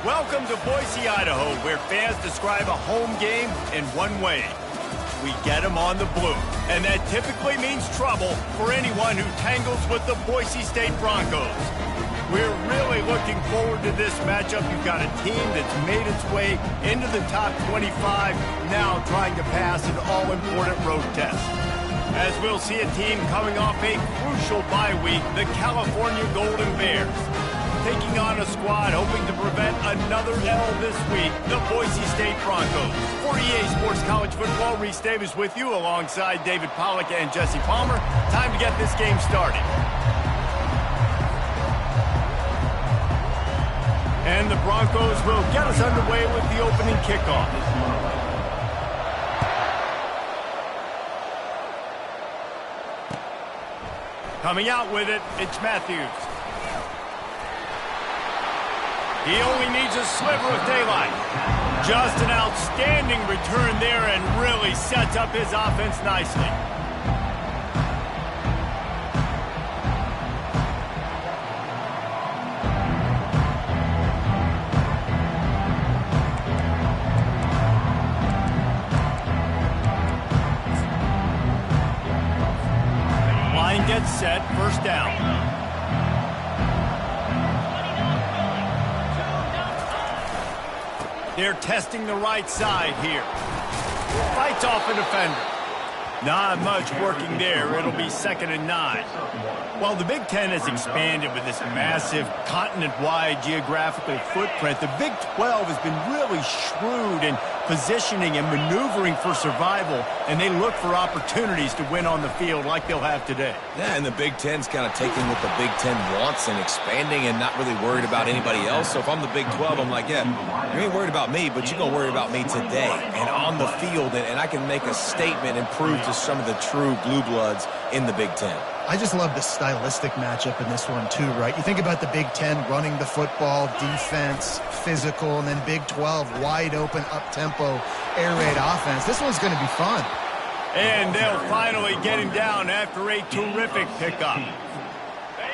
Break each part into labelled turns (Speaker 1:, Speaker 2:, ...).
Speaker 1: Welcome to Boise, Idaho, where fans describe a home game in one way. We get them on the blue, and that typically means trouble for anyone who tangles with the Boise State Broncos. We're really looking forward to this matchup. You've got a team that's made its way into the top 25, now trying to pass an all-important road test. As we'll see a team coming off a crucial bye week, the California Golden Bears. Taking on a squad hoping to prevent another L this week, the Boise State Broncos. For EA Sports College Football, Reese Davis with you alongside David Pollack and Jesse Palmer. Time to get this game started. And the Broncos will get us underway with the opening kickoff. Coming out with it, it's Matthews. He only needs a sliver of daylight. Just an outstanding return there and really sets up his offense nicely. Line gets set, first down. They're testing the right side here. Fights off a defender. Not much working there. It'll be 2nd and 9. While the Big Ten has expanded with this massive continent-wide geographical footprint, the Big 12 has been really shrewd in positioning and maneuvering for survival, and they look for opportunities to win on the field like they'll have today.
Speaker 2: Yeah, and the Big Ten's kind of taking what the Big Ten wants and expanding and not really worried about anybody else. So if I'm the Big 12, I'm like, yeah, you ain't worried about me, but you're going to worry about me today and on the field, and I can make a statement and prove to some of the true blue bloods in the Big Ten.
Speaker 3: I just love the stylistic matchup in this one, too, right? You think about the Big Ten running the football, defense, physical, and then Big 12, wide open, up-tempo, air raid offense. This one's going to be fun.
Speaker 1: And they'll finally get him down after a terrific pickup.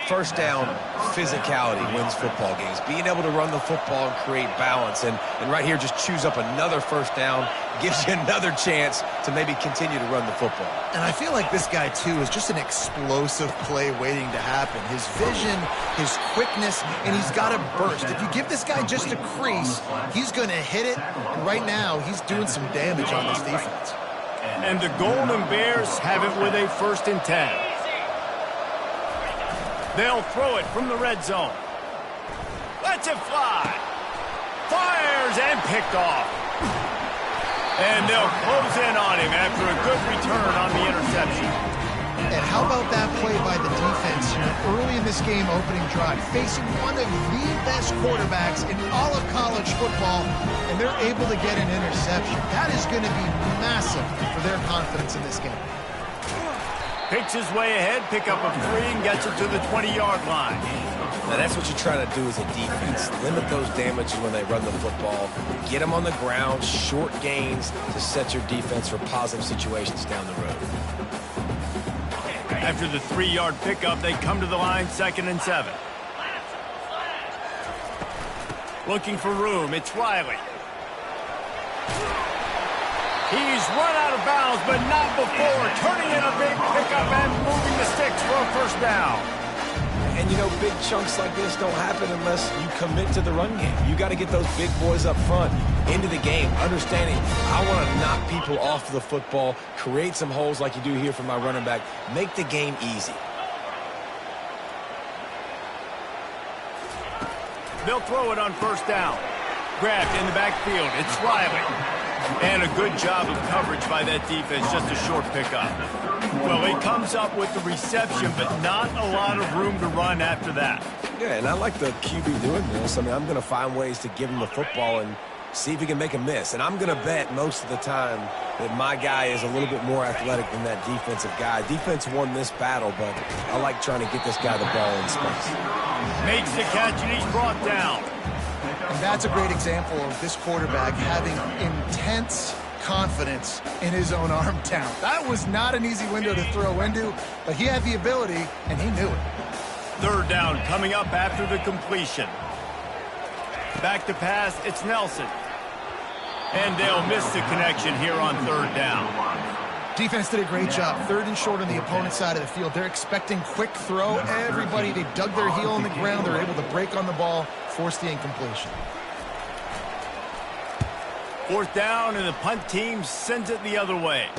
Speaker 2: First down, physicality wins football games. Being able to run the football and create balance. And right here, just choose up another first down, gives you another chance to maybe continue to run the football.
Speaker 3: And I feel like this guy, too, is just an explosive play waiting to happen. His vision, his quickness, and he's got a burst. If you give this guy just a crease, he's going to hit it. And right now, he's doing some damage on this defense.
Speaker 1: And the Golden Bears have it with a 1st and 10. They'll throw it from the red zone. Lets it fly. Fires and picked off. And they'll close in on him after a good return on the interception.
Speaker 3: And how about that play by the defense here early in this game opening drive, facing one of the best quarterbacks in all of college football, and they're able to get an interception. That is going to be massive for their confidence in this game.
Speaker 1: Picks his way ahead, pick up a 3, and gets it to the 20-yard line.
Speaker 2: Now that's what you're trying to do as a defense. Limit those damages when they run the football. Get them on the ground, short gains to set your defense for positive situations down the road.
Speaker 1: After the 3-yard pickup, they come to the line, 2nd and 7. Looking for room, it's Riley. He's run out of bounds, but not before. Turning in a big pickup and moving the sticks for a 1st down.
Speaker 2: And, you know, big chunks like this don't happen unless you commit to the run game. You got to get those big boys up front into the game, understanding I want to knock people off the football, create some holes like you do here for my running back, make the game easy.
Speaker 1: They'll throw it on 1st down. Grabbed in the backfield. It's Riley. And a good job of coverage by that defense, just a short pickup. Well, he comes up with the reception, but not a lot of room to run after that.
Speaker 2: Yeah, and I like the QB doing this. I mean, I'm going to find ways to give him the football and see if he can make a miss. And I'm going to bet most of the time that my guy is a little bit more athletic than that defensive guy. Defense won this battle, but I like trying to get this guy the ball in space.
Speaker 1: Makes the catch, and he's brought down.
Speaker 3: And that's a great example of this quarterback having intense confidence in his own arm talent. That was not an easy window to throw into, but he had the ability, and he knew it.
Speaker 1: 3rd down coming up after the completion. Back to pass, it's Nelson. And they'll miss the connection here on third down.
Speaker 3: Defense did a great job. Third and short on the opponent's side of the field. They're expecting quick throw. Everybody, they dug their heel in the ground. They're able to break on the ball, force the incompletion.
Speaker 1: Fourth down, and the punt team sends it the other way.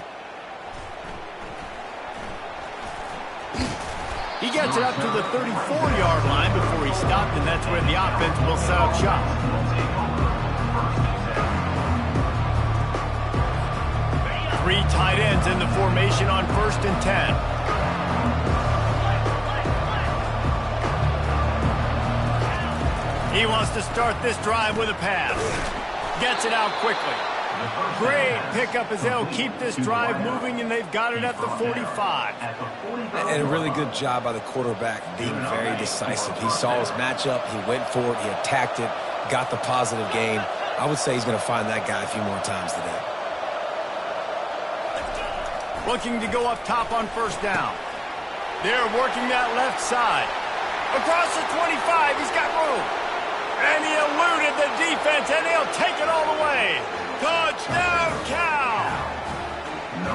Speaker 1: He gets it up to the 34-yard line before he stopped, and that's where the offense will set up shop. Three tight ends in the formation on 1st and 10. He wants to start this drive with a pass. Gets it out quickly. Great pickup as they'll keep this drive moving, and they've got it at the 45.
Speaker 2: And a really good job by the quarterback being very decisive. He saw his matchup, he went for it, he attacked it, got the positive gain. I would say he's going to find that guy a few more times today.
Speaker 1: Looking to go up top on 1st down. They're working that left side. Across the 25, he's got room. And he eluded the defense, and he'll take it all the way. Touchdown, Cal!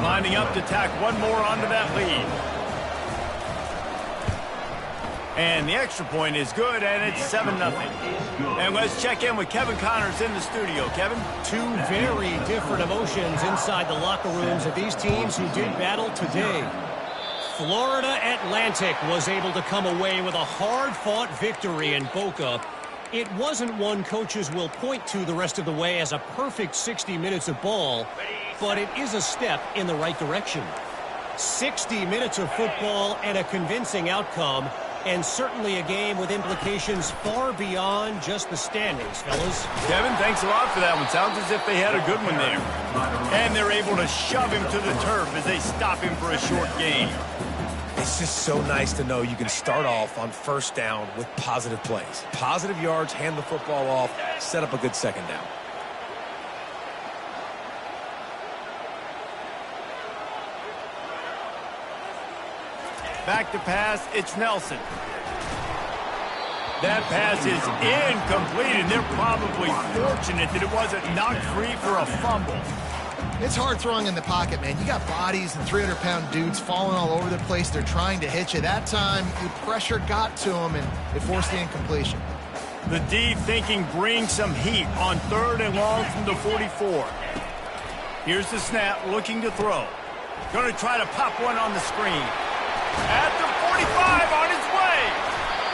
Speaker 1: Lining up to tack one more onto that lead. And the extra point is good, and it's 7-0. And let's check in with Kevin Connors in the studio. Kevin?
Speaker 4: Two very different emotions inside the locker rooms of these teams who did battle today. Florida Atlantic was able to come away with a hard-fought victory in Boca. It wasn't one coaches will point to the rest of the way as a perfect 60 minutes of ball, but it is a step in the right direction. 60 minutes of football and a convincing outcome, and certainly a game with implications far beyond just the standings, fellas.
Speaker 1: Kevin, thanks a lot for that one. Sounds as if they had a good one there. And they're able to shove him to the turf as they stop him for a short gain.
Speaker 2: It's just so nice to know you can start off on 1st down with positive plays. Positive yards, hand the football off, set up a good 2nd down.
Speaker 1: Back to pass, it's Nelson. That pass is incomplete, and they're probably fortunate that it wasn't knocked free for a fumble.
Speaker 3: It's hard throwing in the pocket, man. You got bodies and 300-pound dudes falling all over the place. They're trying to hit you. That time, the pressure got to them, and it forced the incompletion.
Speaker 1: The D thinking bring some heat on 3rd and long from the 44. Here's the snap, looking to throw. Going to try to pop one on the screen. At the 45, on his way.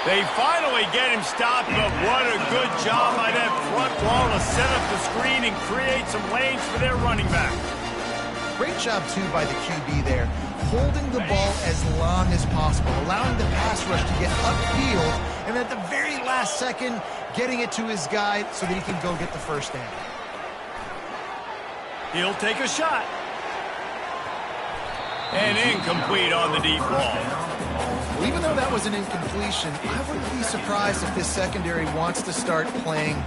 Speaker 1: They finally get him stopped, but what a good job by that front wall to set up the screen and create some lanes for their running back.
Speaker 3: Great job, too, by the QB there, holding the ball as long as possible, allowing the pass rush to get upfield, and at the very last second, getting it to his guy so that he can go get the 1st down.
Speaker 1: He'll take a shot. And incomplete on the deep ball.
Speaker 3: Well, even though that was an incompletion, I wouldn't be surprised if this secondary wants to start playing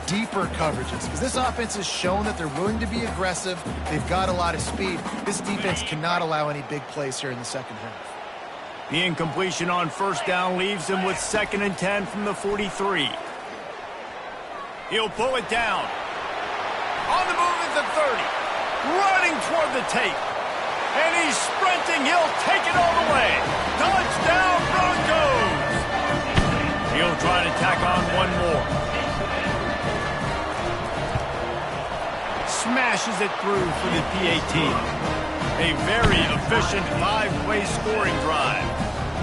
Speaker 3: deeper coverages, because this offense has shown that they're willing to be aggressive. They've got a lot of speed. This defense cannot allow any big plays here in the 2nd half.
Speaker 1: The incompletion on 1st down leaves him with 2nd and 10 from the 43. He'll pull it down. On the move at the 30. Running toward the tape. And he's sprinting. He'll take it all the way. Touchdown, Broncos! He'll try to tack on one more. Smashes it through for the PAT. A very efficient 5-play scoring drive.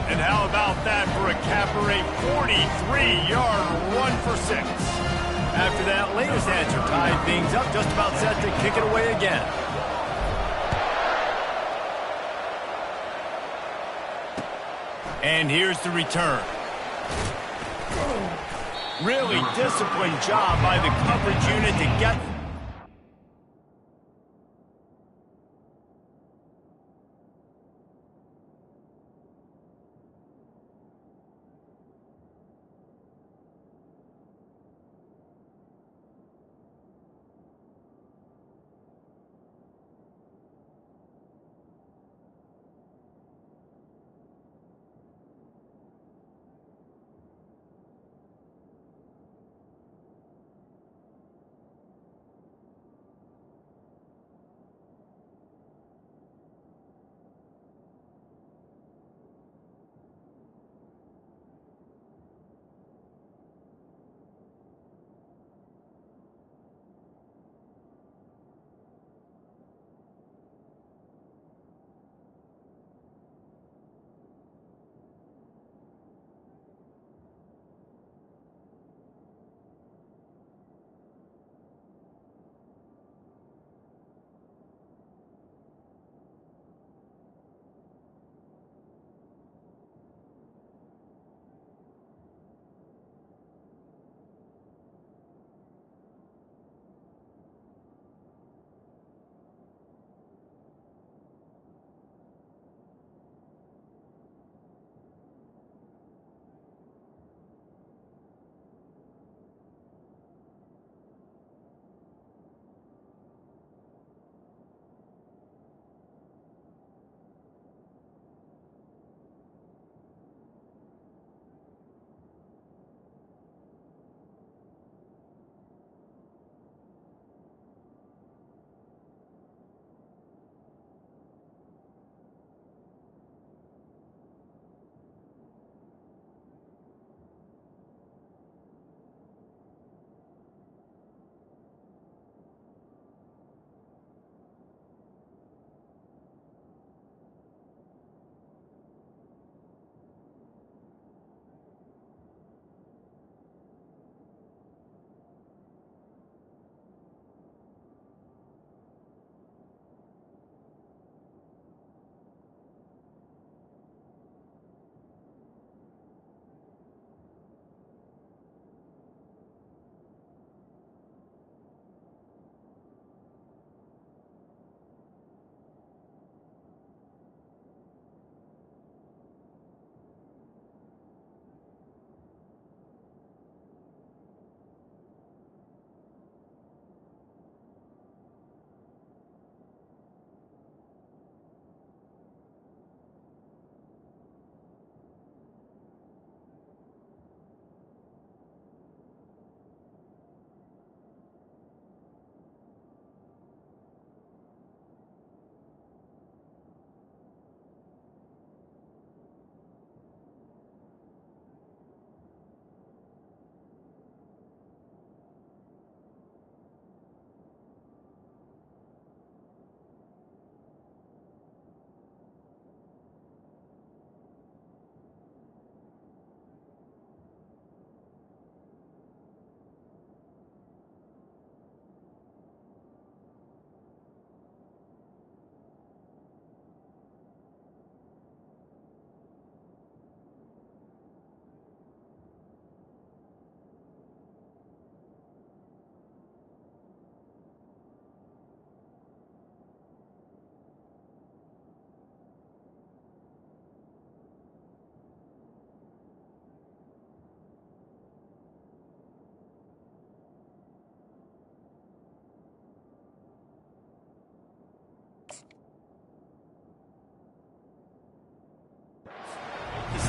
Speaker 1: And how about that for a capper, a 43-yard run for 6. After that latest answer tied things up, just about set to kick it away again. And here's the return. Really disciplined job by the coverage unit to get...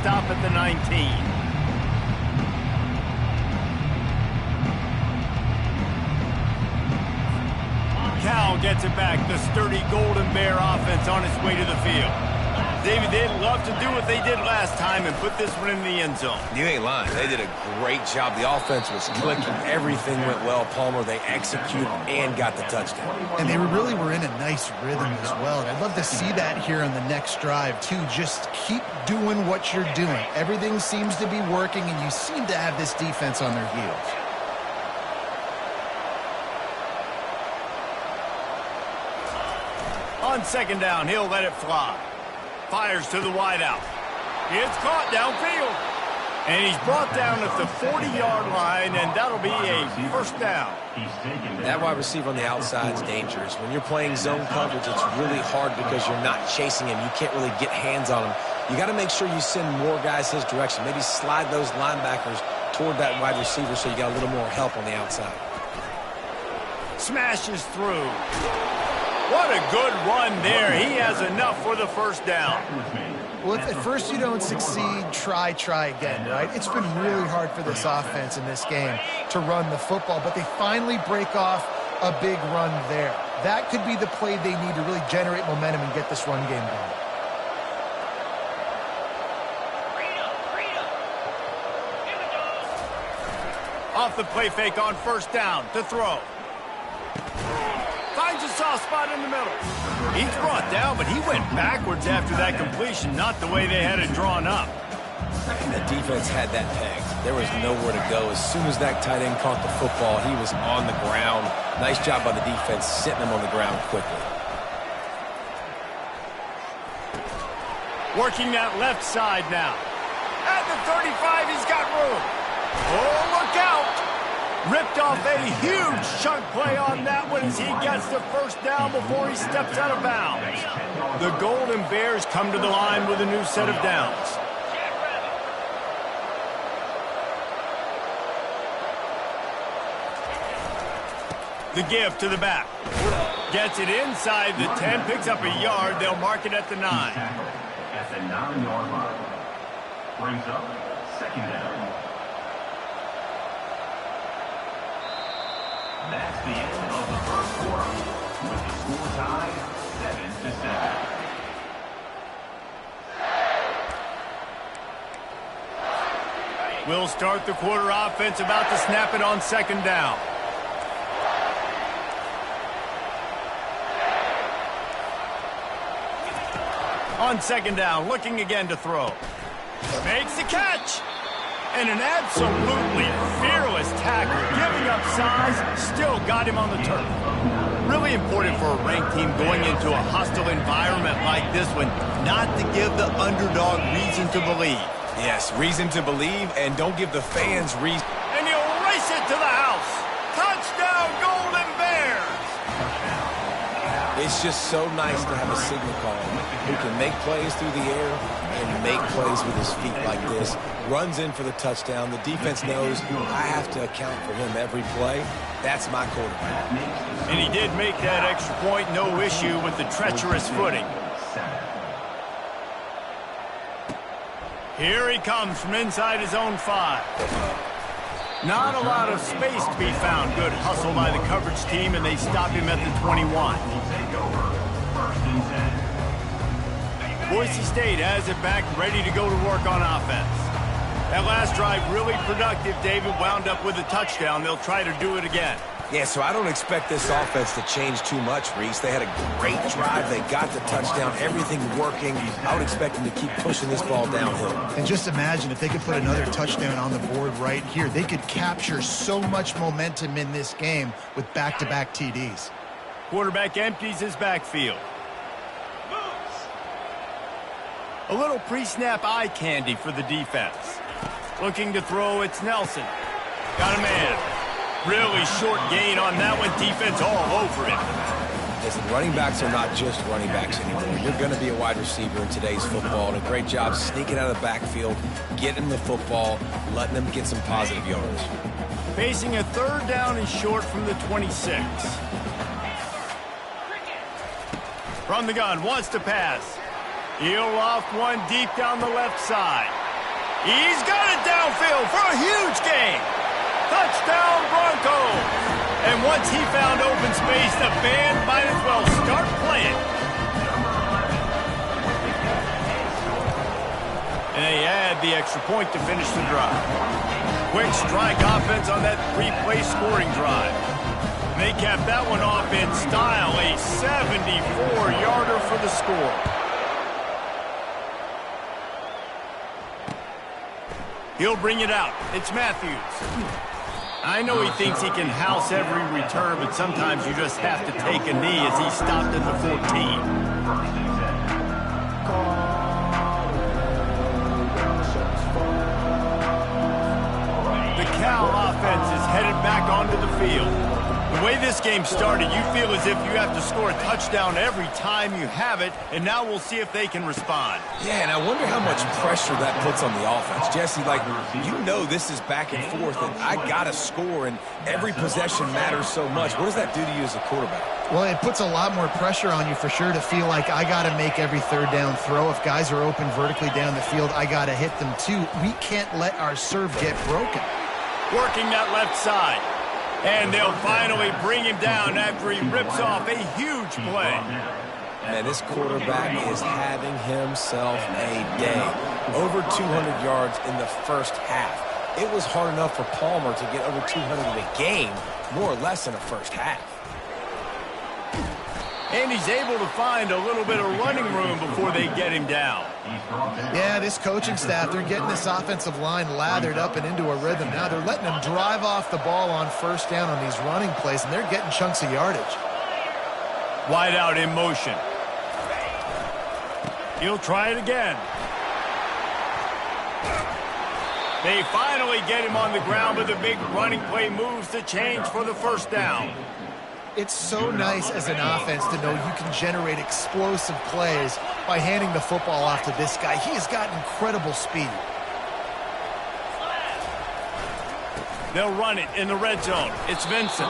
Speaker 1: stop at the 19. Cal gets it back. The sturdy Golden Bear offense on its way to the field. David, they'd love to do what they did last time and put this one in the end zone.
Speaker 2: You ain't lying. They did a great job. The offense was clicking. Everything went well, Palmer. They executed and got the touchdown.
Speaker 3: And they really were in a nice rhythm as well. And I'd love to see that here on the next drive, too. Just keep doing what you're doing. Everything seems to be working, and you seem to have this defense on their heels.
Speaker 1: On second down, he'll let it fly. Fires to the wideout. It's caught downfield. And he's brought down at the 40-yard line, and that'll be a first down.
Speaker 2: That wide receiver on the outside is dangerous. When you're playing zone coverage, it's really hard because you're not chasing him. You can't really get hands on him. You got to make sure you send more guys his direction. Maybe slide those linebackers toward that wide receiver so you got a little more help on the outside.
Speaker 1: Smashes through. What a good run there. He has enough for the first down.
Speaker 3: Well, if at first you don't succeed, try again, right? It's been really hard for this offense in this game to run the football, but they finally break off a big run there. That could be the play they need to really generate momentum and get this run game going.
Speaker 1: Off the play fake on first down to throw. Finds a soft spot in the middle. He's brought down, but he went backwards after that completion, not the way they had it drawn up.
Speaker 2: The defense had that pegged. There was nowhere to go. As soon as that tight end caught the football, he was on the ground. Nice job by the defense sitting him on the ground quickly.
Speaker 1: Working that left side now. At the 35, he's got room. Oh, look out! Ripped off a huge chunk play on that one as he gets the first down before he steps out of bounds. The Golden Bears come to the line with a new set of downs. The give to the back. Gets it inside the 10, picks up a yard. They'll mark it at the 9.
Speaker 5: At the 9-yard line. Brings up second down. That's the end of the first quarter, with the score tied 7-7.
Speaker 1: We'll start the quarter offense, about to snap it on second down. On second down, looking again to throw. Makes the catch! And an absolutely fearless tackle, giving up size, still got him on the turf. Really important for a ranked team going into a hostile environment like this one, not to give the underdog reason to believe.
Speaker 2: Yes, reason to believe, and don't give the fans reason.
Speaker 1: And he'll race it to the house. Touchdown, Golden Bears!
Speaker 2: It's just so nice to have a signal caller who can make plays through the air and make plays with his feet like this. Runs in for the touchdown. The defense knows I have to account for him every play. That's my quarterback.
Speaker 1: And he did make that extra point, no issue with the treacherous footing. Here he comes from inside his own 5. Not a lot of space to be found. Good hustle by the coverage team, and they stop him at the 21. Boise State has it back, ready to go to work on offense. That last drive really productive. David wound up with a touchdown. They'll try to do it again.
Speaker 2: Yeah, so I don't expect this offense to change too much, Reese. They had a great drive. They got the touchdown. Everything working. I would expect them to keep pushing this ball downhill.
Speaker 3: And just imagine if they could put another touchdown on the board right here. They could capture so much momentum in this game with back-to-back TDs.
Speaker 1: Quarterback empties his backfield. A little pre-snap eye candy for the defense. Looking to throw, it's Nelson. Got a man. Really short gain on that one. Defense all over him.
Speaker 2: Listen, running backs are not just running backs anymore. You're going to be a wide receiver in today's football. And a great job sneaking out of the backfield, getting the football, letting them get some positive yards.
Speaker 1: Facing a third down and short from the 26. From the gun, wants to pass. He'll loft one deep down the left side. He's got it downfield for a huge gain. Touchdown Broncos. And once he found open space, the band might as well start playing. And they add the extra point to finish the drive. Quick strike offense on that 3-play scoring drive. And they cap that one off in style, a 74-yarder for the score. He'll bring it out. It's Matthews. I know he thinks he can house every return, but sometimes you just have to take a knee as he stopped at the 14. Cal offense is headed back onto the field. The way this game started, you feel as if you have to score a touchdown every time you have it, and now we'll see if they can respond.
Speaker 2: Yeah, and I wonder how much pressure that puts on the offense. Jesse, like, you know this is back and forth, and I got to score, and every possession matters so much. What does that do to you as a quarterback?
Speaker 3: Well, it puts a lot more pressure on you for sure to feel like I got to make every third down throw. If guys are open vertically down the field, I got to hit them too. We can't let our serve get broken.
Speaker 1: Working that left side. And they'll finally bring him down after he rips off a huge play.
Speaker 2: Man, this quarterback is having himself a day. Over 200 yards in the first half. It was hard enough for Palmer to get over 200 in a game, more or less in the first half.
Speaker 1: And he's able to find a little bit of running room before they get him down.
Speaker 3: Yeah, this coaching staff, they're getting this offensive line lathered up and into a rhythm. Now they're letting them drive off the ball on first down on these running plays, and they're getting chunks of yardage.
Speaker 1: Wide out in motion. He'll try it again. They finally get him on the ground, but the big running play moves the chains for the first down.
Speaker 3: It's so nice as an offense to know you can generate explosive plays by handing the football off to this guy. He has got incredible speed.
Speaker 1: They'll run it in the red zone. It's Vincent.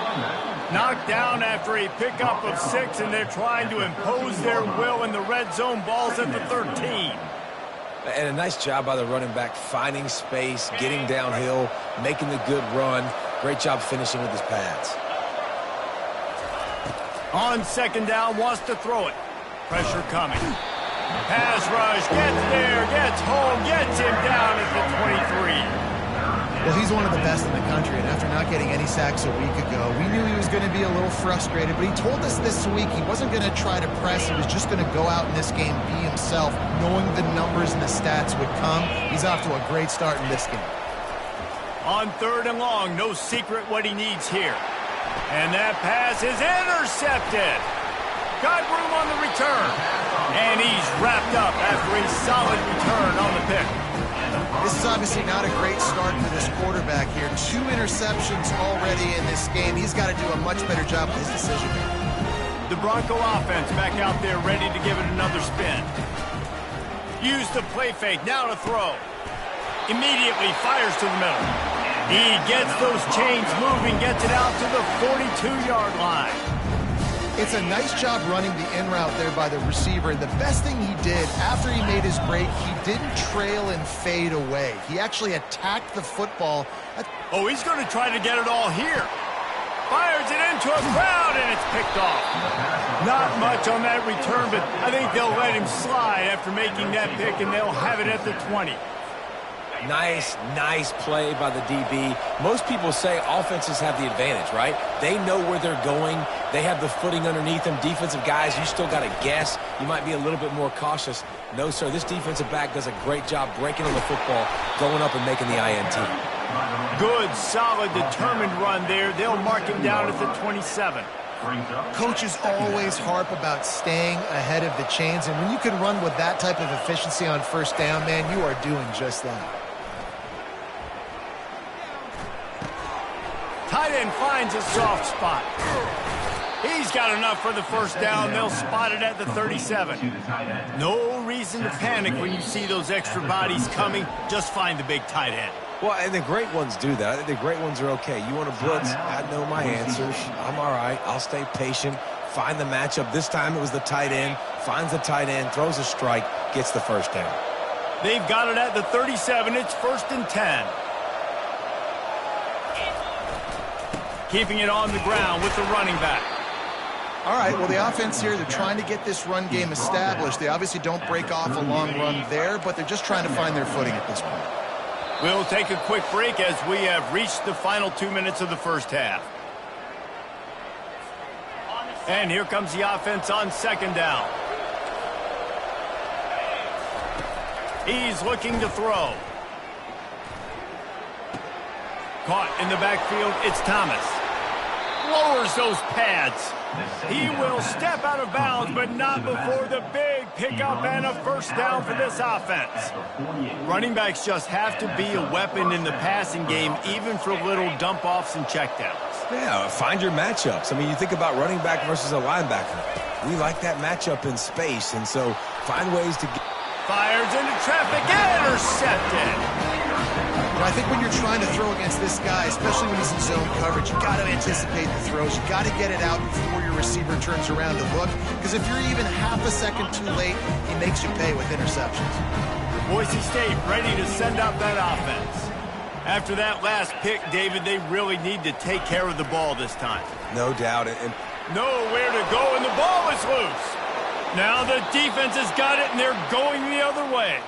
Speaker 1: Knocked down after a pickup of 6, and they're trying to impose their will in the red zone. Ball's at the 13.
Speaker 2: And a nice job by the running back, finding space, getting downhill, making the good run. Great job finishing with his pads.
Speaker 1: On second down, wants to throw it. Pressure coming. Pass rush, gets there, gets home, gets him down at the 23.
Speaker 3: Well, he's one of the best in the country, and after not getting any sacks a week ago, we knew he was going to be a little frustrated, but he told us this week he wasn't going to try to press. He was just going to go out in this game, be himself, knowing the numbers and the stats would come. He's off to a great start in this game.
Speaker 1: On third and long, no secret what he needs here. And that pass is intercepted. Got room on the return. And he's wrapped up after a solid return on the pick.
Speaker 3: This is obviously not a great start for this quarterback here. 2 interceptions already in this game. He's got to do a much better job with his decision making.
Speaker 1: The Bronco offense back out there ready to give it another spin. Use the play fake, now to throw. Immediately fires to the middle. He gets those chains moving, gets it out to the 42-yard line.
Speaker 3: It's a nice job running the in route there by the receiver. The best thing he did after he made his break, he didn't trail and fade away. He actually attacked the football.
Speaker 1: Oh, he's going to try to get it all here. Fires it into a crowd, and it's picked off. Not much on that return, but I think they'll let him slide after making that pick, and they'll have it at the 20.
Speaker 2: Nice play by the DB. Most people say offenses have the advantage, right? They know where they're going. They have the footing underneath them. Defensive guys, you still got to guess. You might be a little bit more cautious. No, sir, this defensive back does a great job breaking on the football, going up and making the INT.
Speaker 1: Good, solid, determined run there. They'll mark him down at the 27.
Speaker 3: Coaches always harp about staying ahead of the chains, and when you can run with that type of efficiency on first down, man, you are doing just that.
Speaker 1: Tight end finds a soft spot. He's got enough for the first down. They'll spot it at the 37. No reason to panic when you see those extra bodies coming. Just find the big tight end.
Speaker 2: Well, and the great ones do that. I think the great ones are okay. You want to blitz? I know my answers. I'm all right. I'll stay patient. Find the matchup. This time it was the tight end. Finds the tight end, throws a strike, gets the first down.
Speaker 1: They've got it at the 37. It's 1st and 10. Keeping it on the ground with the running back.
Speaker 3: All right, well, the offense here, they're trying to get this run game established. They obviously don't break off a long run there, but they're just trying to find their footing at this point.
Speaker 1: We'll take a quick break as we have reached the final 2 minutes of the first half. And here comes the offense on 2nd down. He's looking to throw. Caught in the backfield, it's Thomas. Lowers those pads. He will step out of bounds, but not before the big pickup and a 1st down for this offense. Running backs just have to be a weapon in the passing game, even for little dump-offs and checkdowns.
Speaker 2: Yeah, find your matchups. I mean, you think about running back versus a linebacker. We like that matchup in space, and so find ways to get...
Speaker 1: Fires into traffic, intercepted.
Speaker 3: I think when you're trying to throw against this guy, especially when he's in zone coverage, you got to anticipate the throws. You got to get it out before your receiver turns around to look, because if you're even half a second too late, he makes you pay with interceptions.
Speaker 1: Boise State ready to send out that offense. After that last pick, David, they really need to take care of the ball this time.
Speaker 2: No doubt. And
Speaker 1: nowhere to go, and the ball is loose. Now the defense has got it, and they're going the other way.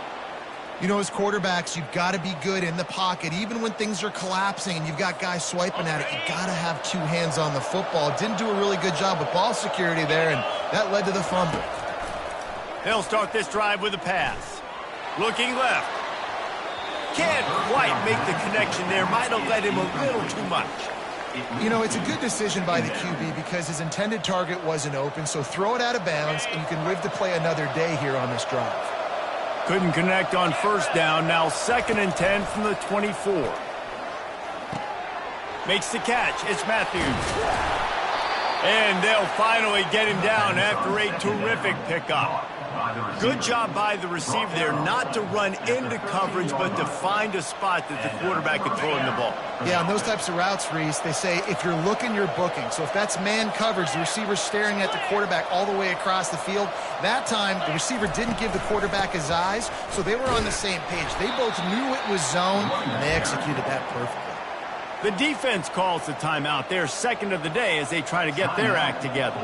Speaker 3: You know, as quarterbacks, you've got to be good in the pocket. Even when things are collapsing and you've got guys swiping at it, you've got to have 2 hands on the football. Didn't do a really good job with ball security there, and that led to the fumble.
Speaker 1: They'll start this drive with a pass. Looking left. Can't quite make the connection there. Might have led him a little too much.
Speaker 3: You know, it's a good decision by the QB because his intended target wasn't open, so throw it out of bounds, and you can live to play another day here on this drive.
Speaker 1: Couldn't connect on 1st down. Now 2nd and 10 from the 24. Makes the catch. It's Matthews. And they'll finally get him down after a terrific pickup. Good job by the receiver there not to run into coverage, but to find a spot that the quarterback could throw him the ball.
Speaker 3: Yeah, on those types of routes, Reese, they say if you're looking, you're booking. So if that's man coverage, the receiver's staring at the quarterback all the way across the field. That time, the receiver didn't give the quarterback his eyes, so they were on the same page. They both knew it was zone, and they executed that perfectly.
Speaker 1: The defense calls the timeout. They're 2nd of the day as they try to get their act together.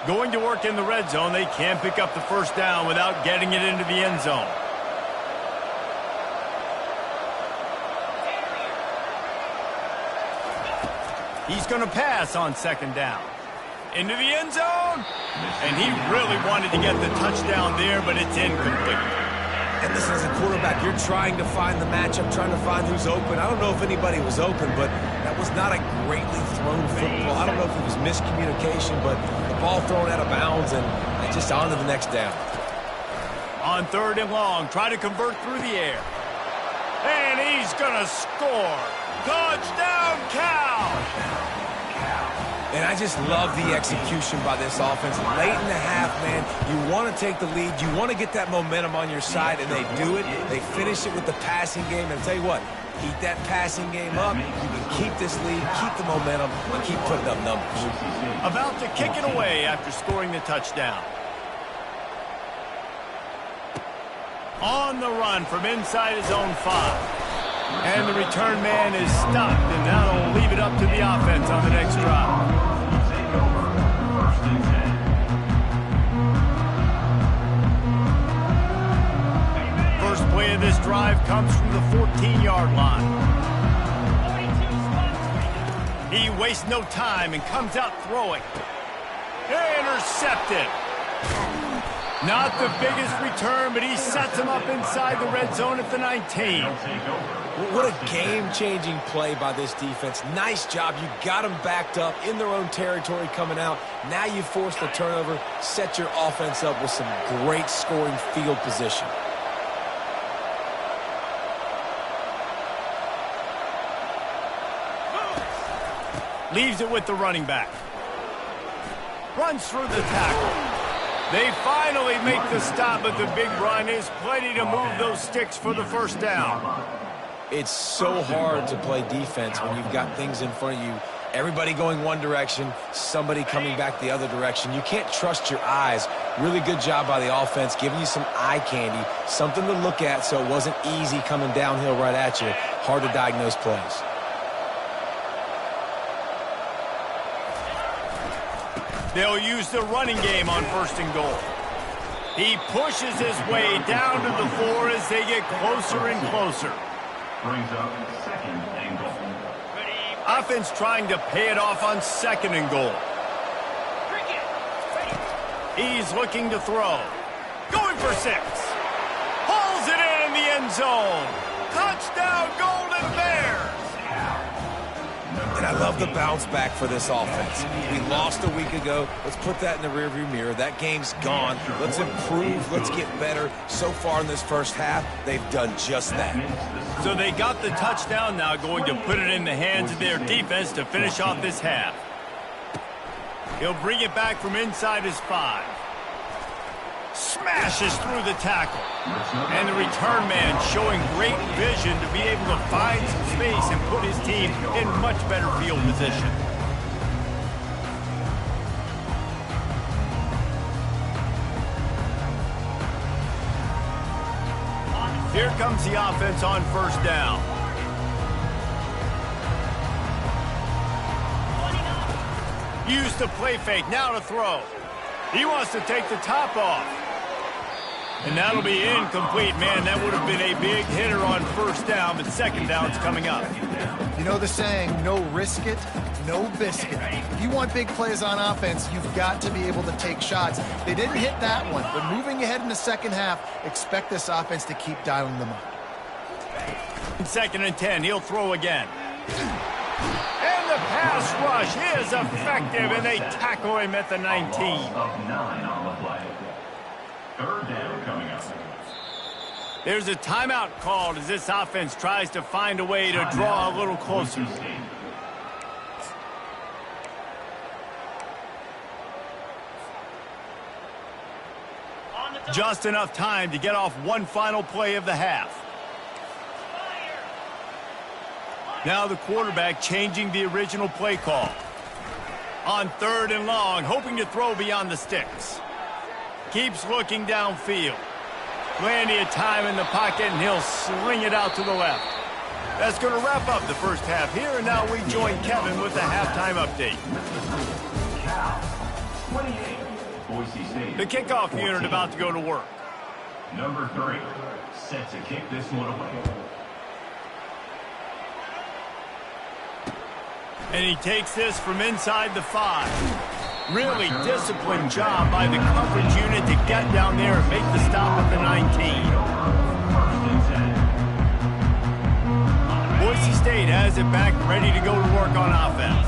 Speaker 1: Going to work in the red zone. They can't pick up the 1st down without getting it into the end zone. He's going to pass on 2nd down. Into the end zone. And he really wanted to get the touchdown there, but it's incomplete.
Speaker 2: And listen, as a quarterback, you're trying to find the matchup, trying to find who's open. I don't know if anybody was open, but that was not a greatly thrown football. I don't know if it was miscommunication, but the ball thrown out of bounds and just on to the next down.
Speaker 1: On 3rd and long, try to convert through the air. And he's going to score. Touchdown, Cal!
Speaker 2: And I just love the execution by this offense. Late in the half, man, you want to take the lead. You want to get that momentum on your side, and they do it. They finish it with the passing game. And I'll tell you what, keep that passing game up. You can keep this lead, keep the momentum, and keep putting up numbers.
Speaker 1: About to kick it away after scoring the touchdown. On the run from inside his own 5. And the return man is stopped, and now they'll leave it up to the offense on the next drive. First play of this drive comes from the 14-yard line. He wastes no time and comes out throwing. Intercepted. Not the biggest return, but he sets him up inside the red zone at the 19.
Speaker 2: What a game-changing play by this defense. Nice job. You got them backed up in their own territory coming out. Now you force the turnover, set your offense up with some great scoring field position.
Speaker 1: Leaves it with the running back. Runs through the tackle. They finally make the stop, but the big run is plenty to move those sticks for the 1st down.
Speaker 2: It's so hard to play defense when you've got things in front of you Everybody going one direction, somebody coming back the other direction. You can't trust your eyes. Really good job by the offense, giving you some eye candy, something to look at so it wasn't easy coming downhill right at you. Hard to diagnose plays.
Speaker 1: They'll use the running game on 1st and goal. He pushes his way down to the floor as they get closer and closer.
Speaker 5: Brings up 2nd and goal.
Speaker 1: Offense trying to pay it off on 2nd and goal. He's looking to throw. Going for 6. Hauls it in the end zone. Touchdown, Golden Bears.
Speaker 2: And I love the bounce back for this offense. We lost a week ago. Let's put that in the rearview mirror. That game's gone. Let's improve. Let's get better. So far in this first half, they've done just that.
Speaker 1: So they got the touchdown, now going to put it in the hands of their defense to finish off this half. He'll bring it back from inside his 5. Smashes through the tackle. And the return man showing great vision to be able to find some space and put his team in much better field position. Here comes the offense on 1st down. Use the play fake, now to throw. He wants to take the top off. And that'll be incomplete, man. That would have been a big hitter on 1st down, but 2nd down's coming up.
Speaker 3: You know the saying, no risk it, no biscuit. If you want big plays on offense, you've got to be able to take shots. They didn't hit that one, but moving ahead in the 2nd half, expect this offense to keep dialing them up.
Speaker 1: 2nd and 10, he'll throw again. And the pass rush is effective, and they tackle him at the 19.
Speaker 5: Of 9 on the play. 3rd down coming up.
Speaker 1: There's a timeout called as this offense tries to find a way to draw a little closer. Just enough time to get off one final play of the half. Now the quarterback changing the original play call. On 3rd and long, hoping to throw beyond the sticks. Keeps looking downfield. Plenty of time in the pocket, and he'll sling it out to the left. That's going to wrap up the first half here, and now we join Kevin with the halftime update.
Speaker 5: 28, Boise State.
Speaker 1: The kickoff unit about to go to work.
Speaker 5: Number 3, set to kick this one away.
Speaker 1: And he takes this from inside the 5. Really disciplined job by the coverage unit to get down there and make the stop at the 19. Boise State has it back, ready to go to work on offense.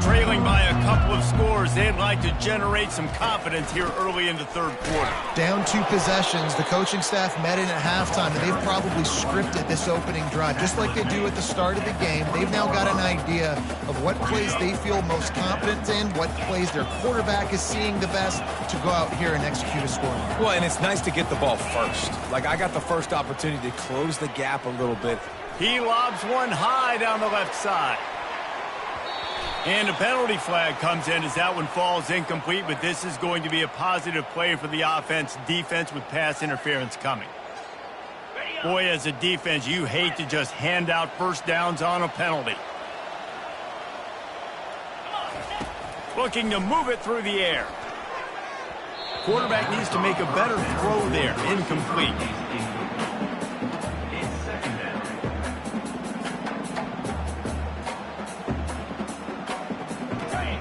Speaker 1: Trailing by a couple of scores, they'd like to generate some confidence here early in the 3rd quarter.
Speaker 3: Down 2 possessions, the coaching staff met in at halftime, and they've probably scripted this opening drive. Just like they do at the start of the game, they've now got an idea of what plays they feel most confident in, what plays their quarterback is seeing the best to go out here and execute a score.
Speaker 2: Well, and it's nice to get the ball first. Like, I got the first opportunity to close the gap a little bit.
Speaker 1: He lobs one high down the left side. And a penalty flag comes in as that one falls incomplete, but this is going to be a positive play for the defense with pass interference coming. Boy, as a defense, you hate to just hand out 1st downs on a penalty. Looking to move it through the air. Quarterback needs to make a better throw there. Incomplete.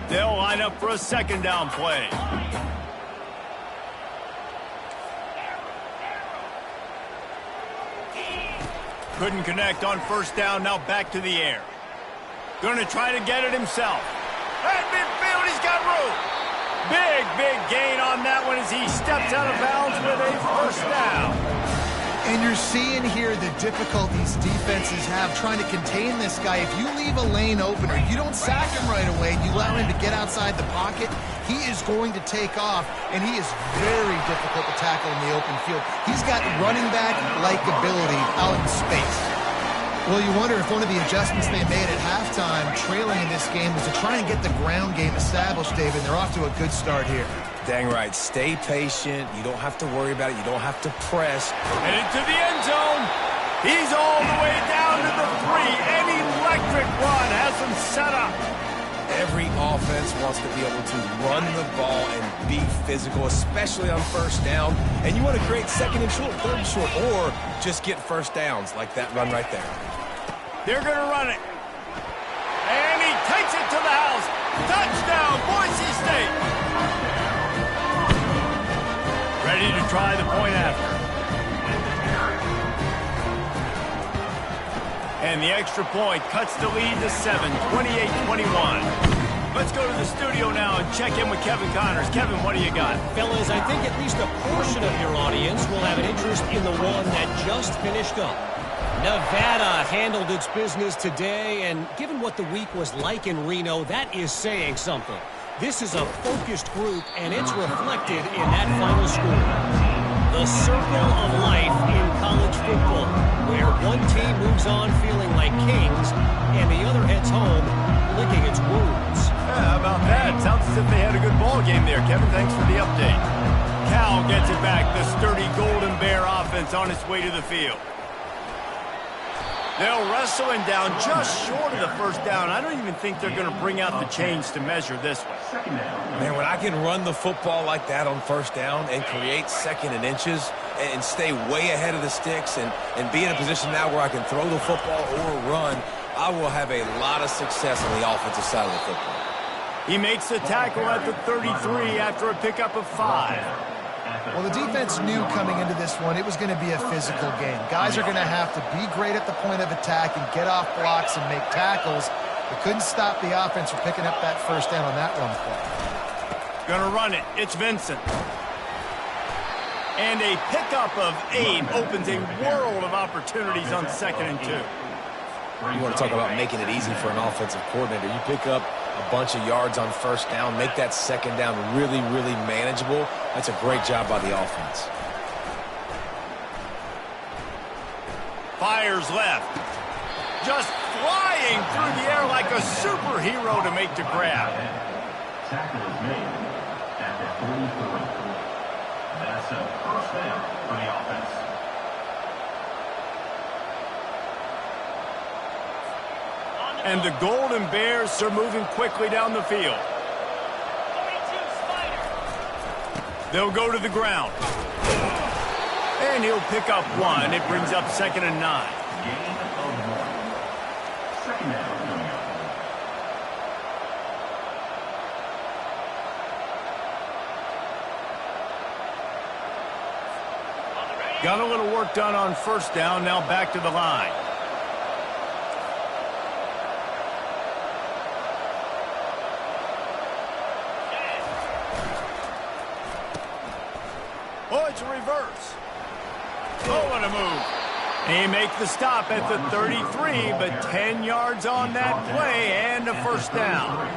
Speaker 1: They'll line up for a 2nd down play. Couldn't connect on 1st down, now back to the air. Going to try to get it himself. At midfield, he's got room. Big gain on that one as he steps out of bounds with a 1st down.
Speaker 3: And you're seeing here the difficulties defenses have trying to contain this guy. If you leave a lane open or you don't sack him right away, you allow him to get outside the pocket, he is going to take off, and he is very difficult to tackle in the open field. He's got running back-like ability out in space. Well, you wonder if one of the adjustments they made at halftime, trailing in this game, was to try and get the ground game established, David. They're off to a good start here.
Speaker 2: Dang right. Stay patient. You don't have to worry about it. You don't have to press.
Speaker 1: And into the end zone. He's all the way down to the 3. An electric run has him set up.
Speaker 2: Every offense wants to be able to run the ball and be physical, especially on first down. And you want to create second and short, third and short, or just get first downs like that run right there.
Speaker 1: They're going to run it. And he takes it to the house. Touchdown, Boise State. Ready to try the point after. And the extra point cuts the lead to 7, 28-21. Let's go to the studio now and check in with Kevin Connors. Kevin, what do you got?
Speaker 4: Fellas, I think at least a portion of your audience will have an interest in the one that just finished up. Nevada handled its business today, and given what the week was like in Reno, that is saying something. This is a focused group, and it's reflected in that final score. The circle of life in college football, where one team moves on feeling like kings, and the other heads home licking its wounds.
Speaker 1: Yeah, how about that? Sounds as if they had a good ball game there. Kevin, thanks for the update. Cal gets it back. The sturdy Golden Bear offense on its way to the field. They'll wrestle him down just short of the first down. I don't even think they're going to bring out the chains to measure this one.
Speaker 2: Man, when I can run the football like that on first down and create second and inches and stay way ahead of the sticks and be in a position now where I can throw the football or run, I will have a lot of success on the offensive side of the football.
Speaker 1: He makes the tackle at the 33 after a pickup of 5.
Speaker 3: Well, the defense knew coming into this one it was going to be a physical game. Guys are going to have to be great at the point of attack and get off blocks and make tackles. They couldn't stop the offense from picking up that first down on that run play.
Speaker 1: Gonna run it. It's Vincent. And a pickup of 8 opens a world of opportunities on 2nd and 2.
Speaker 2: You want to talk about making it easy for an offensive coordinator. You pick up a bunch of yards on first down, make that second down really, really manageable. That's a great job by the offense.
Speaker 1: Fires left. Just flying through the air like a superhero to make the grab.
Speaker 5: Tackle is made at the 43. That's a first down for the offense.
Speaker 1: And the Golden Bears are moving quickly down the field. They'll go to the ground. And he'll pick up 1. It brings up 2nd and 9.
Speaker 5: Gain of 1. Second down.
Speaker 1: Got a little work done on first down. Now back to the line. Oh, it's a reverse. Oh, what a move. He makes the stop at the 33, but 10 yards on that play and a first down.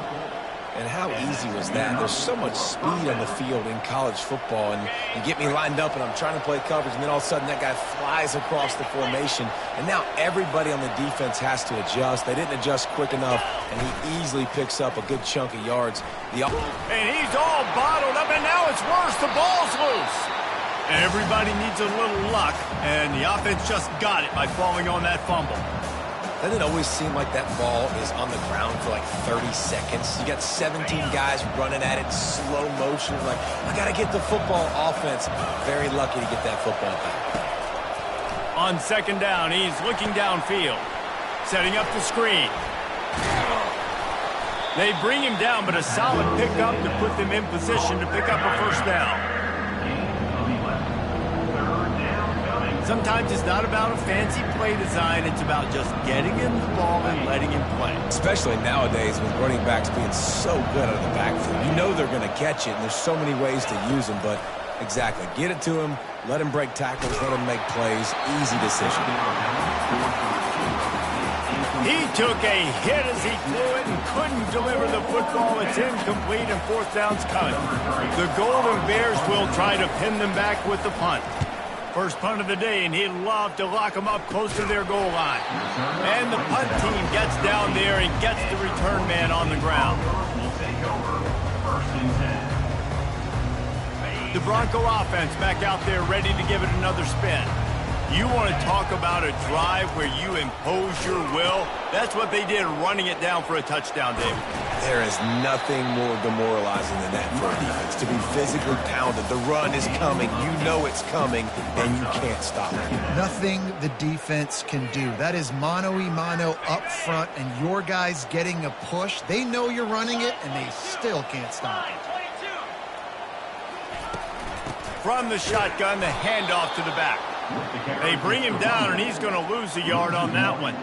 Speaker 2: And how easy was that? There's so much speed on the field in college football, and you get me lined up and I'm trying to play coverage, and then all of a sudden that guy flies across the formation, and now everybody on the defense has to adjust. They didn't adjust quick enough, and he easily picks up a good chunk of yards.
Speaker 1: And he's all bottled up, and now it's worse. The ball's loose. Everybody needs a little luck, and the offense just got it by falling on that fumble.
Speaker 2: Doesn't it always seem like that ball is on the ground for like 30 seconds? You got 17 guys running at it, slow motion. Like, I got to get the football. Offense, very lucky to get that football back.
Speaker 1: On 2nd down, he's looking downfield, setting up the screen. They bring him down, but a solid pickup to put them in position to pick up a first down. Sometimes it's not about a fancy play design. It's about just getting him the ball and letting him play.
Speaker 2: Especially nowadays with running backs being so good out of the backfield. You know they're going to catch it, and there's so many ways to use them. But exactly, get it to him, let him break tackles, let him make plays. Easy decision.
Speaker 1: He took a hit as he threw it and couldn't deliver the football. It's incomplete and 4th down's coming. The Golden Bears will try to pin them back with the punt. First punt of the day, and he'd love to lock them up close to their goal line. And the punt team gets down there and gets the return man on the ground. The Bronco offense back out there ready to give it another spin. You want to talk about a drive where you impose your will? That's what they did, running it down for a touchdown, David.
Speaker 2: There is nothing more demoralizing than that for a defense, to be physically pounded. The run is coming. You know it's coming, and you can't stop it.
Speaker 3: Nothing the defense can do. That is mano-a-mano up front, and your guys getting a push. They know you're running it, and they still can't stop it.
Speaker 1: From the shotgun, the handoff to the back. They bring him down, and he's going to lose a yard on that one.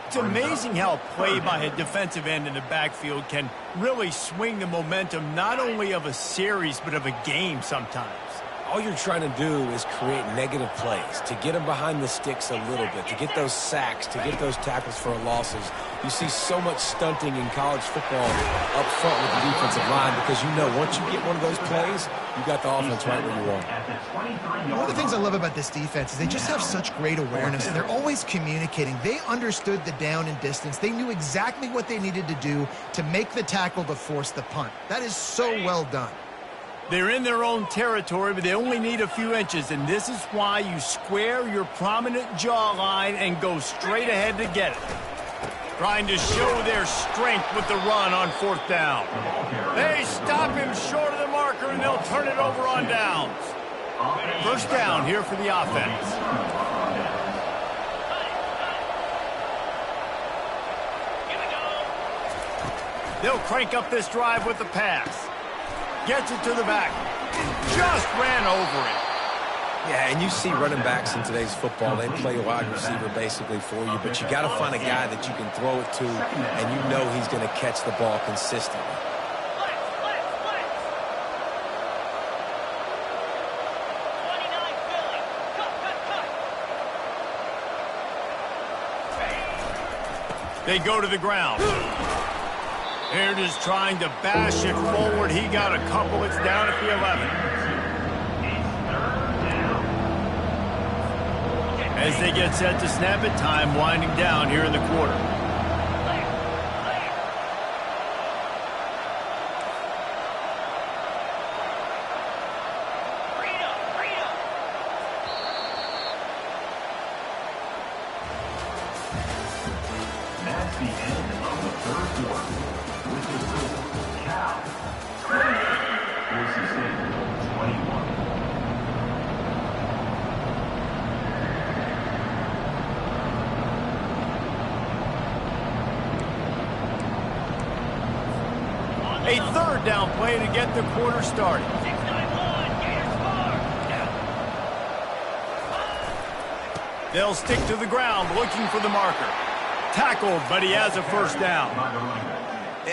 Speaker 1: It's amazing how a play by a defensive end in the backfield can really swing the momentum not only of a series but of a game sometimes.
Speaker 2: All you're trying to do is create negative plays, to get them behind the sticks a little bit, to get those sacks, to get those tackles for losses. You see so much stunting in college football up front with the defensive line because you know once you get one of those plays, you got the offense right where you want.
Speaker 3: One of the things I love about this defense is they just have such great awareness, and they're always communicating. They understood the down and distance. They knew exactly what they needed to do to make the tackle to force the punt. That is so well done.
Speaker 1: They're in their own territory, but they only need a few inches, and this is why you square your prominent jawline and go straight ahead to get it. Trying to show their strength with the run on fourth down. They stop him short of the marker, and they'll turn it over on downs. First down here for the offense. They'll crank up this drive with the pass. Gets it to the back. Just ran over it.
Speaker 2: Yeah, and you see running backs in today's football, they play a wide receiver basically for you, but you got to find a guy that you can throw it to, and you know he's going to catch the ball consistently.
Speaker 1: They go to the ground. Baird is trying to bash it forward. He got a couple. It's down at the 11. As they get set to snap it, time winding down here in the quarter.
Speaker 5: That's the end of the third quarter. With the score, Cal 28, Boise State 21.
Speaker 1: A third down play to get the quarter started. They'll stick to the ground looking for the marker. Tackled, but he has a first down.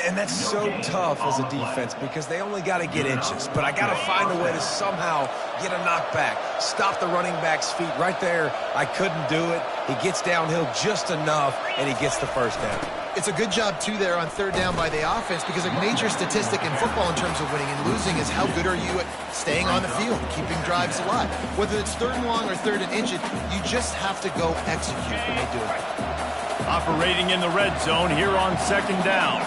Speaker 2: And that's so tough as a defense because they only got to get inches. But I got to find a way to somehow get a knockback, stop the running back's feet. Right there, I couldn't do it. He gets downhill just enough, and he gets the first down.
Speaker 3: It's a good job, too, there on third down by the offense because a major statistic in football in terms of winning and losing is how good are you at staying on the field, keeping drives alive. Whether it's third and long or third and inches, you just have to go execute when they do it.
Speaker 1: Operating in the red zone here on second down.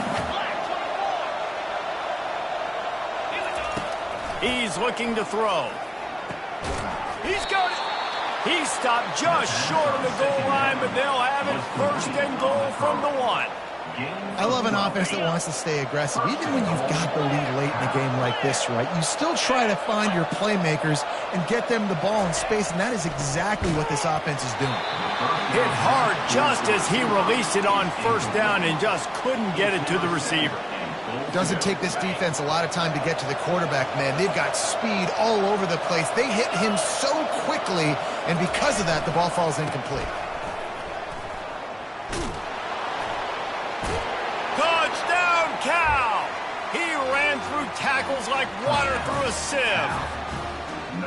Speaker 1: He's looking to throw. He's got it. He stopped just short of the goal line, but they'll have it first and goal from the 1.
Speaker 3: I love an offense that wants to stay aggressive. Even when you've got the lead late in a game like this, right, you still try to find your playmakers and get them the ball in space, and that is exactly what this offense is doing.
Speaker 1: Hit hard just as he released it on first down and just couldn't get it to the receiver.
Speaker 3: Doesn't take this defense a lot of time to get to the quarterback, man. They've got speed all over the place. They hit him so quickly, and because of that, the ball falls incomplete.
Speaker 1: Touchdown, Cal! He ran through tackles like water through a sieve.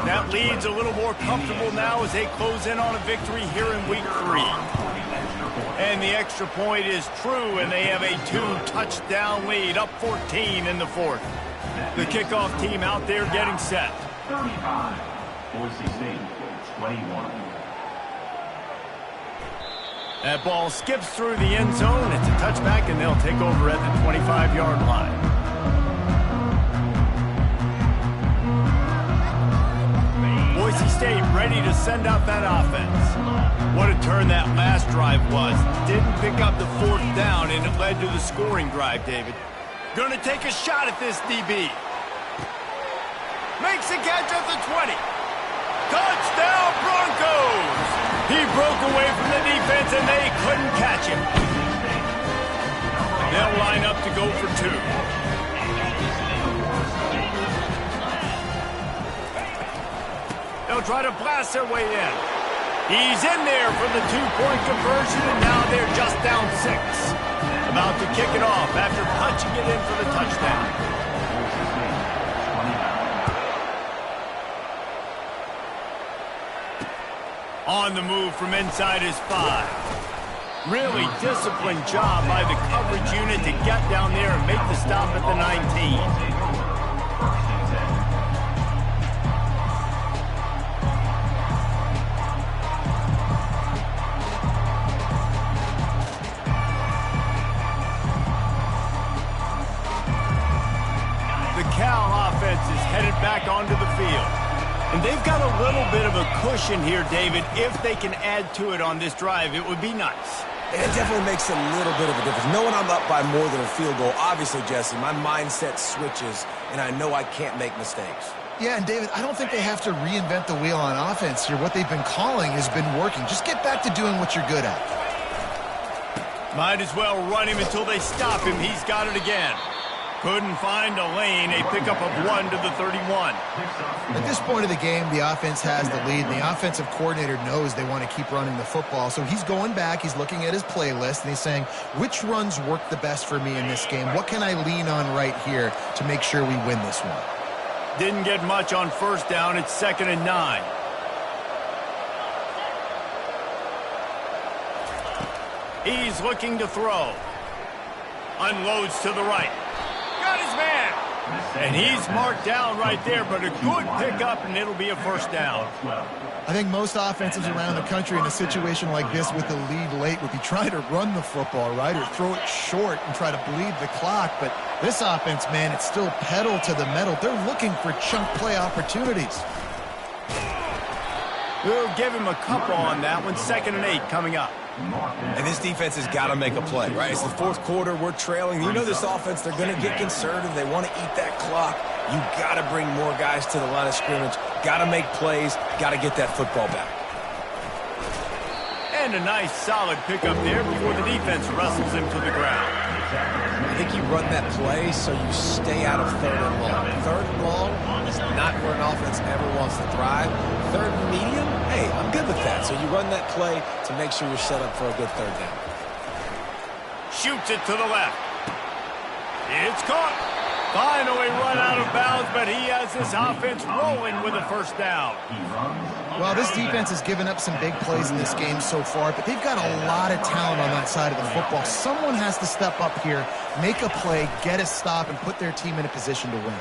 Speaker 1: That lead's a little more comfortable now as they close in on a victory here in week 3. And the extra point is true, and they have a 2-touchdown lead, up 14 in the 4th. The kickoff team out there getting set.
Speaker 5: 35, Boise State 21.
Speaker 1: That ball skips through the end zone. It's a touchback, and they'll take over at the 25-yard line. Boise State ready to send out that offense. What a turn that last drive was. Didn't pick up the 4th down, and it led to the scoring drive, David. Gonna take a shot at this DB. Makes a catch at the 20. Touchdown, Broncos! He broke away from the defense, and they couldn't catch him. They'll line up to go for 2. They'll try to blast their way in. He's in there for the 2-point conversion, and now they're just down 6. About to kick it off after punching it in for the touchdown. On the move from inside his 5. Really disciplined job by the coverage unit to get down there and make the stop at the 19. Is headed back onto the field. And they've got a little bit of a cushion here, David. If they can add to it on this drive, it would be nice.
Speaker 2: It definitely makes a little bit of a difference. Knowing I'm up by more than a field goal, obviously, Jesse, my mindset switches, and I know I can't make mistakes.
Speaker 3: Yeah, and David, I don't think they have to reinvent the wheel on offense here. What they've been calling has been working. Just get back to doing what you're good at.
Speaker 1: Might as well run him until they stop him. He's got it again. Couldn't find a lane. A pickup of 1 to the 31.
Speaker 3: At this point of the game, the offense has the lead, and the offensive coordinator knows they want to keep running the football. So he's going back, he's looking at his playlist, and he's saying, which runs work the best for me in this game? What can I lean on right here to make sure we win this one?
Speaker 1: Didn't get much on 1st down. It's 2nd and 9. He's looking to throw. Unloads to the right. Got his man. And he's marked down right there, but a good pickup, and it'll be a 1st down.
Speaker 3: I think most offenses around the country in a situation like this with the lead late would be trying to run the football, right, or throw it short and try to bleed the clock. But this offense, man, it's still pedal to the metal. They're looking for chunk play opportunities.
Speaker 1: We'll give him a couple on that one. 2nd and 8 coming up.
Speaker 2: And this defense has got to make a play, right? It's the 4th quarter. We're trailing. You know this offense, they're going to get conservative. They want to eat that clock. You got to bring more guys to the line of scrimmage. Got to make plays. Got to get that football back.
Speaker 1: And a nice, solid pickup there before the defense wrestles him to the ground.
Speaker 2: I think you run that play so you stay out of 3rd and long. 3rd and long is not where an offense ever wants to thrive. 3rd and medium, hey, I'm good with that. So you run that play to make sure you're set up for a good 3rd down.
Speaker 1: Shoots it to the left. It's caught. Finally run out of bounds, but he has this offense rolling with a 1st down.
Speaker 3: Well, this defense has given up some big plays in this game so far, but they've got a lot of talent on that side of the football. Someone has to step up here, make a play, get a stop, and put their team in a position to win.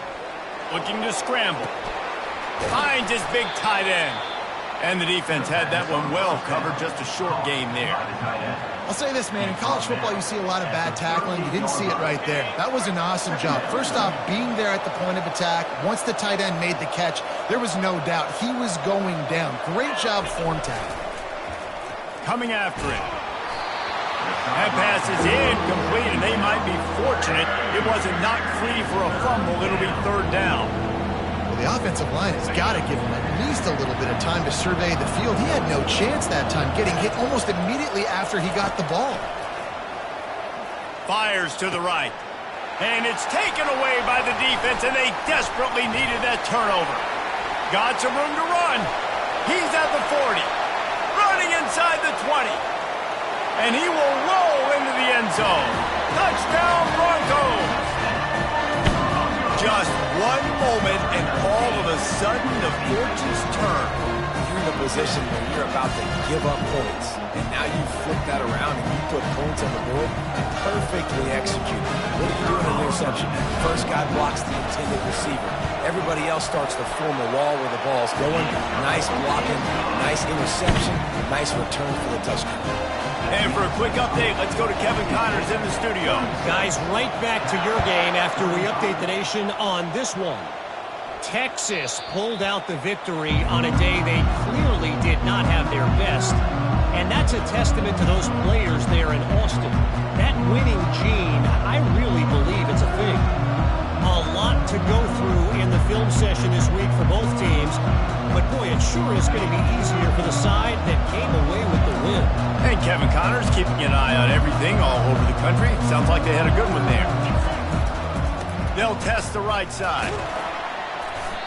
Speaker 1: Looking to scramble. Finds his big tight end. And the defense had that one well covered. Just a short game there.
Speaker 3: I'll say this, man. In college football, you see a lot of bad tackling. You didn't see it right there. That was an awesome job. First off, being there at the point of attack. Once the tight end made the catch, there was no doubt he was going down. Great job form tackling.
Speaker 1: Coming after it. That pass is incomplete, and they might be fortunate it wasn't knocked free for a fumble. It'll be 3rd down.
Speaker 3: The offensive line has got to give him at least a little bit of time to survey the field. He had no chance that time, getting hit almost immediately after he got the ball.
Speaker 1: Fires to the right. And it's taken away by the defense, and they desperately needed that turnover. Got some room to run. He's at the 40. Running inside the 20. And he will roll into the end zone. Touchdown, Broncos! Just one moment, and all of a sudden, the fortunes turn.
Speaker 2: you're in a position where you're about to give up points, and now you flip that around and you put points on the board, perfectly executed. What do you do in an interception? First guy blocks the intended receiver. Everybody else starts to form a wall where the ball's going. Nice blocking, nice interception, nice return for the touchdown.
Speaker 1: And for a quick update, let's go to Kevin Connors in the studio.
Speaker 4: Guys, right back to your game after we update the nation on this one. Texas pulled out the victory on a day they clearly did not have their best. And that's a testament to those players there in Austin. That winning gene, I really believe it's a thing. A lot to go through in the film session this week for both teams. But boy, it sure is going to be easier for the side that came away with the win.
Speaker 1: And Kevin Connors keeping an eye on everything all over the country. Sounds like they had a good one there. They'll test the right side.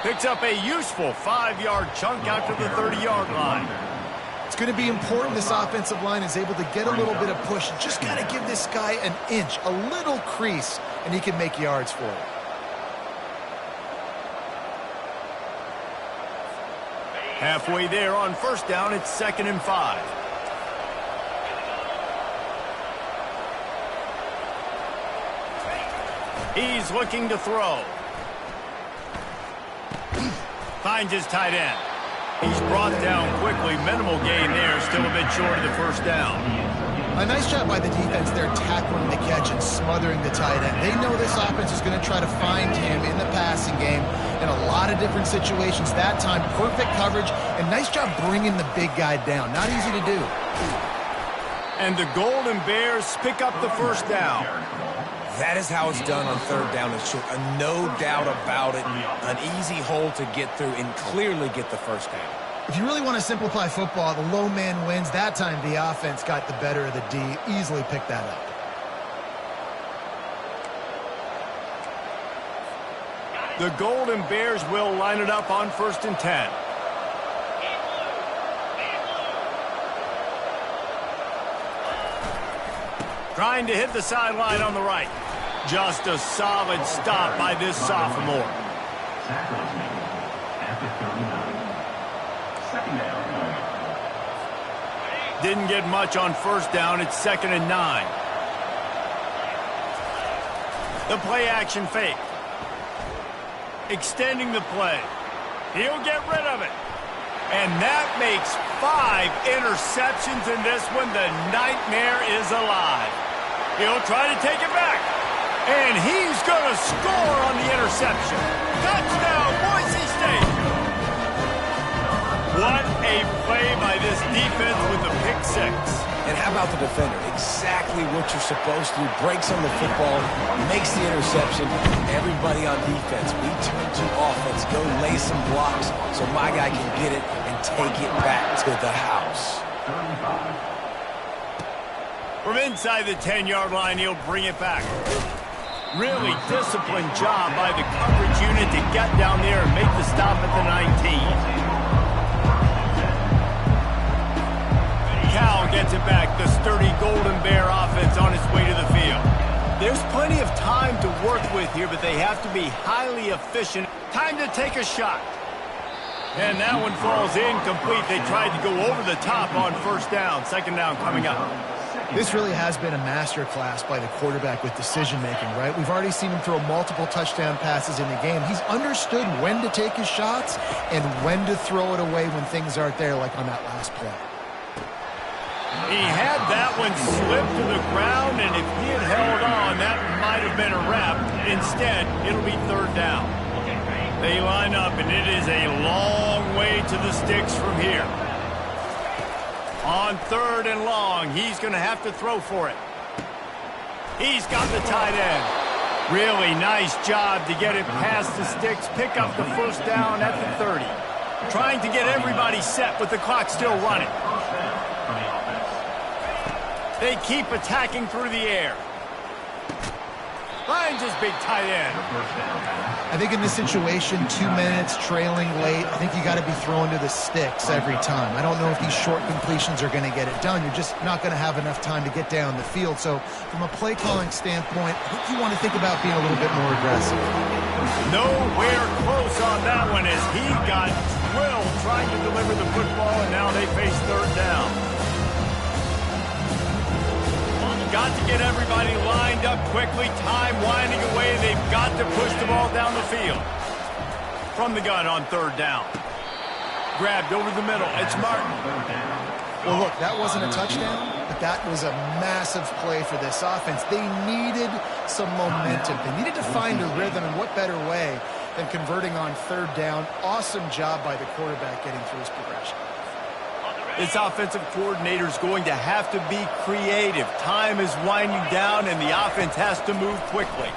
Speaker 1: Picks up a useful 5-yard chunk out to the 30-yard line.
Speaker 3: It's going to be important this offensive line is able to get a little bit of push. Just got to give this guy an inch, a little crease, and he can make yards for it.
Speaker 1: Halfway there on first down, it's 2nd and 5. He's looking to throw. Finds his tight end. He's brought down quickly. Minimal gain there. Still a bit short of the first down.
Speaker 3: A nice job by the defense there tackling the catch and smothering the tight end. They know this offense is going to try to find him in the passing game in a lot of different situations. That time, perfect coverage and nice job bringing the big guy down. Not easy to do.
Speaker 1: And the Golden Bears pick up the first down.
Speaker 2: That is how it's done on third down and short. No doubt about it. An easy hole to get through and clearly get the first down.
Speaker 3: If you really want to simplify football, the low man wins. That time the offense got the better of the D. Easily picked that up.
Speaker 1: The Golden Bears will line it up on 1st and 10. Trying to hit the sideline on the right. Just a solid stop by this sophomore. Didn't get much on first down. It's 2nd and 9. The play action fake. Extending the play. He'll get rid of it. And that makes 5 interceptions in this one. The nightmare is alive. He'll try to take it back. And he's going to score on the interception. Touchdown, Boise State. What a play by this defense with the pick 6.
Speaker 2: And how about the defender? Exactly what you're supposed to do. Breaks on the football, makes the interception. Everybody on defense, we turn to offense. Go lay some blocks so my guy can get it and take it back to the house.
Speaker 1: From inside the 10-yard line, he'll bring it back. Really disciplined job by the coverage unit to get down there and make the stop at the 19. Cal gets it back. The sturdy Golden Bear offense on its way to the field. There's plenty of time to work with here, but they have to be highly efficient. Time to take a shot. And that one falls incomplete. They tried to go over the top on first down. 2nd down coming up.
Speaker 3: This really has been a master class by the quarterback with decision-making, right? We've already seen him throw multiple touchdown passes in the game. He's understood when to take his shots and when to throw it away when things aren't there, like on that last play.
Speaker 1: He had that one slip to the ground, and if he had held on, that might have been a wrap. Instead, it'll be 3rd down. They line up, and it is a long way to the sticks from here. On 3rd and long, he's going to have to throw for it. He's got the tight end. Really nice job to get it past the sticks, pick up the first down at the 30. Trying to get everybody set with the clock still running. They keep attacking through the air. Finds his big tight end.
Speaker 3: I think in this situation, 2 minutes, trailing late, I think you got to be throwing to the sticks every time. I don't know if these short completions are going to get it done. You're just not going to have enough time to get down the field. So from a play calling standpoint, I think you want to think about being a little bit more aggressive.
Speaker 1: Nowhere close on that one as he got will trying to deliver the football, and now they face third down. Got to get everybody lined up quickly. Time winding away. They've got to push the ball down the field. From the gun on third down. Grabbed over the middle. It's Martin.
Speaker 3: Well, look, that wasn't a touchdown, but that was a massive play for this offense. They needed some momentum. They needed to find a rhythm, and what better way than converting on third down. Awesome job by the quarterback getting through his progression.
Speaker 1: This offensive coordinator is going to have to be creative. Time is winding down, and the offense has to move quickly.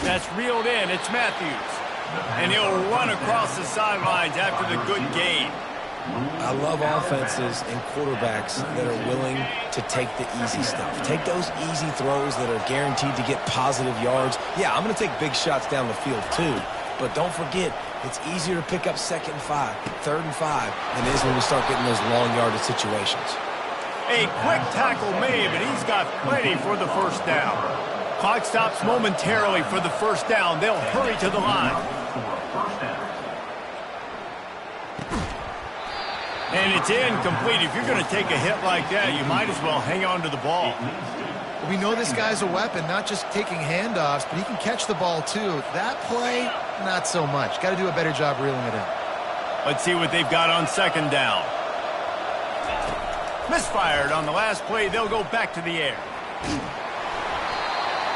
Speaker 1: That's reeled in. It's Matthews. And he'll run across the sidelines after the good gain.
Speaker 2: I love offenses and quarterbacks that are willing to take the easy stuff. Take those easy throws that are guaranteed to get positive yards. Yeah, I'm going to take big shots down the field too. But don't forget, it's easier to pick up 2nd and 5, 3rd and 5 than it is when we start getting those long yardage situations.
Speaker 1: A quick tackle made, but he's got plenty for the first down. Clock stops momentarily for the first down. They'll hurry to the line. And it's incomplete. If you're going to take a hit like that, you might as well hang on to the ball.
Speaker 3: We know this guy's a weapon, not just taking handoffs, but he can catch the ball too. That play, not so much. Got to do a better job reeling it in.
Speaker 1: Let's see what they've got on second down. Misfired on the last play. They'll go back to the air.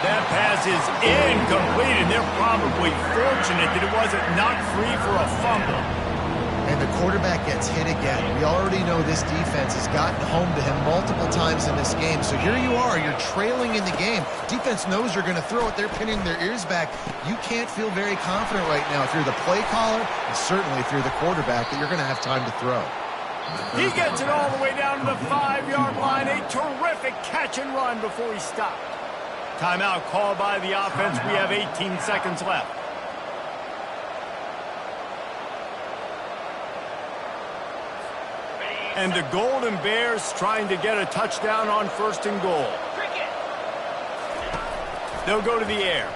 Speaker 1: That pass is incomplete, and they're probably fortunate that it wasn't knocked free for a fumble.
Speaker 3: And the quarterback gets hit again. We already know this defense has gotten home to him multiple times in this game. So here you are, you're trailing in the game. Defense knows you're going to throw it. They're pinning their ears back. You can't feel very confident right now if you're the play caller, and certainly if you're the quarterback, that you're going to have time to throw.
Speaker 1: He gets it all the way down to the 5-yard line. A terrific catch and run before he stopped. Timeout called by the offense. We have 18 seconds left. And the Golden Bears trying to get a touchdown on 1st and goal. They'll go to the air.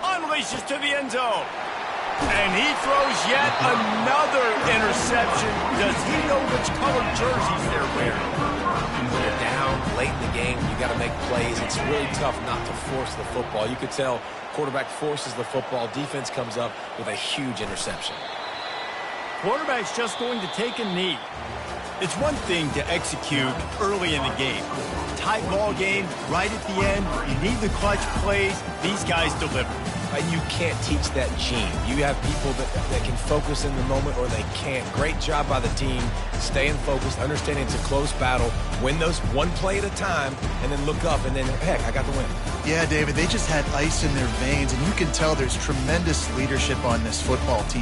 Speaker 1: Unleashes to the end zone. And he throws yet another interception. Does he know which colored jerseys they're wearing?
Speaker 2: When you're down late in the game, you got to make plays. It's really tough not to force the football. You could tell quarterback forces the football. Defense comes up with a huge interception.
Speaker 1: Quarterback's just going to take a knee. It's one thing to execute early in the game. Tight ball game, right at the end. You need the clutch plays. These guys deliver.
Speaker 2: And you can't teach that gene. You have people that can focus in the moment or they can't. Great job by the team, staying focused, understanding it's a close battle, win those one play at a time, and then look up, and then, heck, I got the win.
Speaker 3: Yeah, David, they just had ice in their veins, and you can tell there's tremendous leadership on this football team.